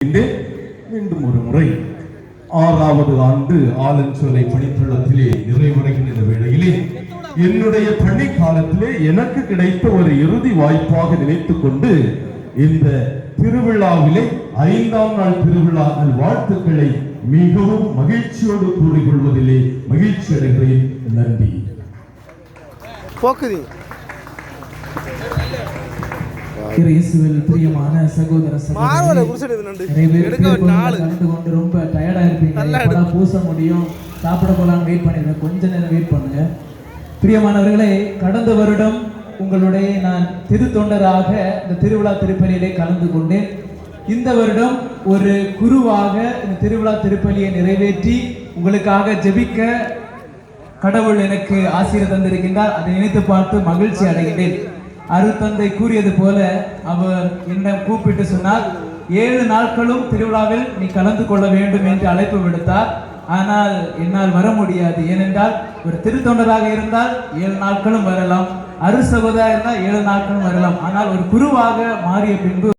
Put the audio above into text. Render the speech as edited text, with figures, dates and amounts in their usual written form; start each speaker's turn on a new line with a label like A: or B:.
A: மீண்டும் ஒரு முறை 6வது ஆண்டு ஆலஞ்சோலை பணித்தளத்திலே நிறைவடைகின்ற வேளையிலே என்னுடைய பள்ளி காலத்திலே எனக்கு கிடைத்த ஒரு இறுதி வாய்ப்பாக நினைத்துக் கொண்டு இந்த திருவிழாவிலே 5ஆம் நாள் திருவிழா வாழ்த்துக்களை மிகவும் மகிழ்ச்சியோடு கூறிக்கொள்வதிலே மகிழ்ச்சி அடைகிறேன். நன்றி.
B: இயேசுவில் பிரியமான சகோதர கொண்டு ரொம்ப டயர்டா இருப்பீங்க. பூச முடியும், சாப்பிட போலாம், வெயிட் பண்ணிருக்கேன். கொஞ்ச நேரம் வெயிட் பண்ணுங்க. பிரியமானவர்களே, கடந்த வருடம் உங்களுடைய நான் திருத்தொண்டராக இந்த திருவிழா திருப்பலியிலே கலந்து கொண்டேன். இந்த வருடம் ஒரு குருவாக இந்த திருவிழா திருப்பலியை நிறைவேற்றி உங்களுக்காக ஜெபிக்க கடவுள் எனக்கு ஆசீர்வாதம் தந்திருக்கின்றார். அதை நினைத்து பார்த்து மகிழ்ச்சி அடைகிறேன். அருட்தந்தை கூறியது போல அவர் என்னை கூப்பிட்டு சொன்னார், 7 நாட்களும் திருவிழாவில் நீ கலந்து கொள்ள வேண்டும் என்று அழைப்பு விடுத்தார். ஆனால் என்னால் வர முடியாது. ஏனென்றால் ஒரு திருத்தொண்டராக இருந்தால் 7 நாட்களும் வரலாம், அரு சகோதரராக இருந்தால் 7 நாட்களும் வரலாம். ஆனால் ஒரு குருவாக மாறிய பின்பு